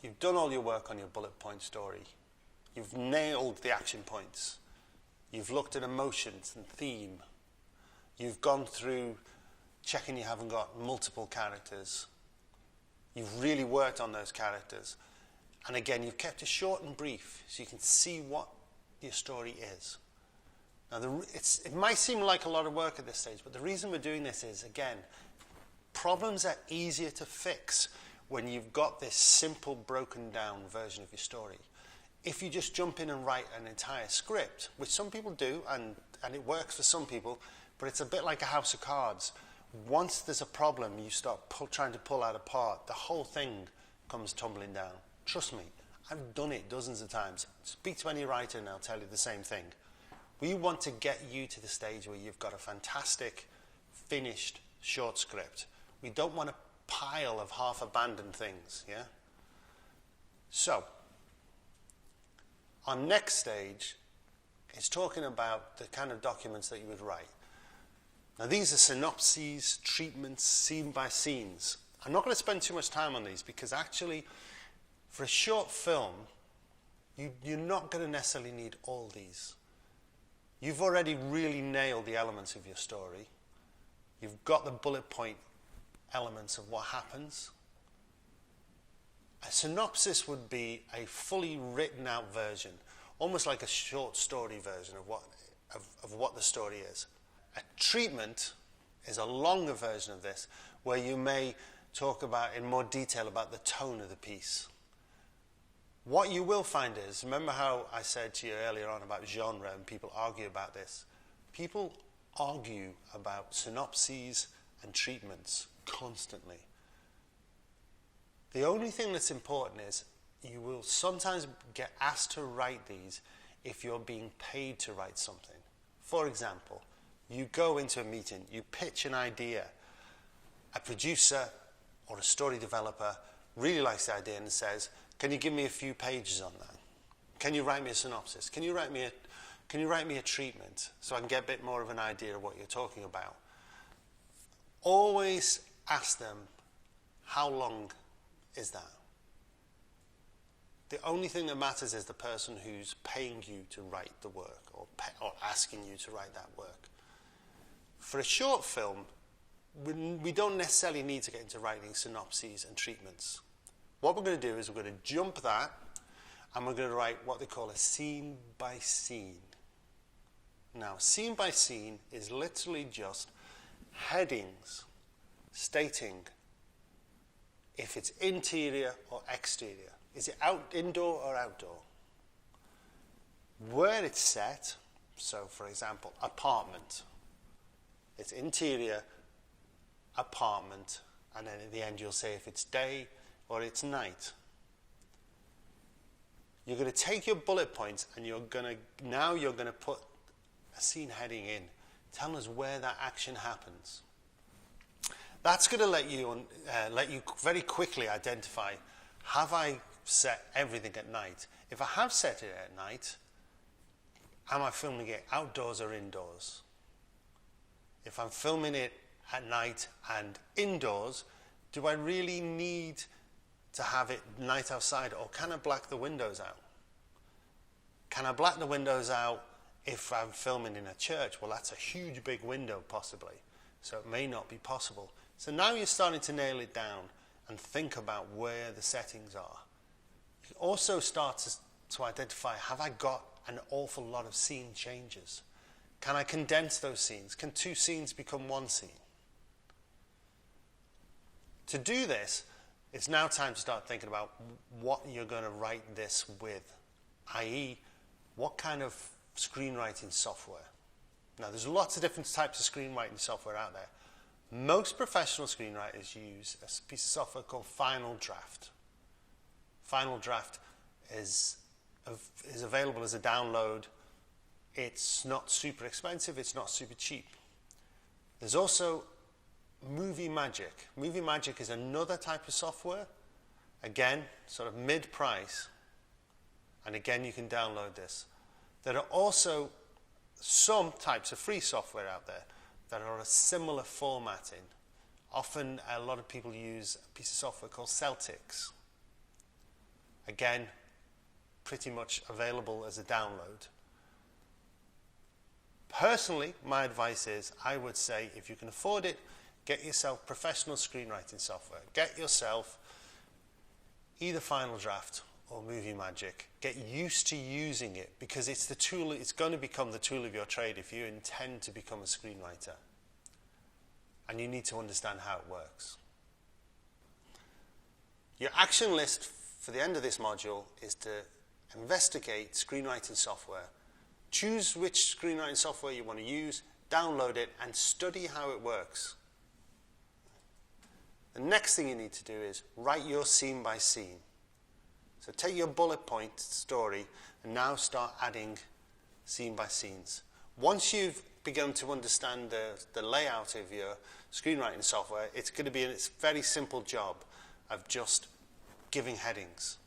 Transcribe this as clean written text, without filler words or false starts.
you've done all your work on your bullet point story. You've nailed the action points. You've looked at emotions and theme. You've gone through checking you haven't got multiple characters. You've really worked on those characters. And again, you've kept it short and brief so you can see what your story is. Now, it might seem like a lot of work at this stage, but the reason we're doing this is, again, problems are easier to fix when you've got this simple, broken down version of your story. If you just jump in and write an entire script, which some people do, and it works for some people, but it's a bit like a house of cards. Once there's a problem, you start trying to pull out apart, the whole thing comes tumbling down. Trust me, I've done it dozens of times. Speak to any writer and they'll tell you the same thing. We want to get you to the stage where you've got a fantastic, finished short script. We don't want a pile of half-abandoned things, yeah? So, our next stage is talking about the kind of documents that you would write. Now, these are synopses, treatments, scene by scenes. I'm not going to spend too much time on these because actually, for a short film, you're not going to necessarily need all these. You've already really nailed the elements of your story. You've got the bullet point elements of what happens. A synopsis would be a fully written out version, almost like a short story version of what the story is. A treatment is a longer version of this, where you may talk about in more detail about the tone of the piece. What you will find is, remember how I said to you earlier on about genre and people argue about this? People argue about synopses and treatments constantly. The only thing that's important is you will sometimes get asked to write these if you're being paid to write something. For example, you go into a meeting, you pitch an idea. A producer or a story developer really likes the idea and says, can you give me a few pages on that? Can you write me a synopsis? Can you write me a treatment so I can get a bit more of an idea of what you're talking about? Always ask them, how long is that? The only thing that matters is the person who's paying you to write the work or asking you to write that work. For a short film, we don't necessarily need to get into writing synopses and treatments. What we're going to do is we're going to jump that and we're going to write what they call a scene by scene. Now, scene by scene is literally just headings stating if it's interior or exterior. Is it indoor or outdoor? Where it's set, so for example, apartment. It's interior, apartment, and then at the end you'll say if it's day or it's night. You're going to take your bullet points and you're going to put a scene heading in. Tell us where that action happens. That's going to let you very quickly identify, have I set everything at night? If I have set it at night, am I filming it outdoors or indoors? If I'm filming it at night and indoors, do I really need to have it night outside, or can I black the windows out? Can I black the windows out if I'm filming in a church? Well, that's a huge big window possibly, so it may not be possible. So now you're starting to nail it down and think about where the settings are. You also start to identify, have I got an awful lot of scene changes? Can I condense those scenes? Can two scenes become one scene? To do this, it's now time to start thinking about what you're going to write this with, i.e., what kind of screenwriting software. Now, there's lots of different types of screenwriting software out there. Most professional screenwriters use a piece of software called Final Draft. Final Draft is available as a download. It's not super expensive, it's not super cheap. There's also Movie Magic. Movie Magic is another type of software. Again, sort of mid-price. And again, you can download this. There are also some types of free software out there that are a similar formatting. Often, a lot of people use a piece of software called Celtics. Again, pretty much available as a download. Personally, my advice is, I would say, if you can afford it, get yourself professional screenwriting software. Get yourself either Final Draft or Movie Magic. Get used to using it, because it's the tool, it's going to become the tool of your trade if you intend to become a screenwriter. And you need to understand how it works. Your action list for the end of this module is to investigate screenwriting software. Choose which screenwriting software you want to use, download it, and study how it works. The next thing you need to do is write your scene by scene. So take your bullet point story and now start adding scene by scenes. Once you've begun to understand the layout of your screenwriting software, it's going to be a very simple job of just giving headings.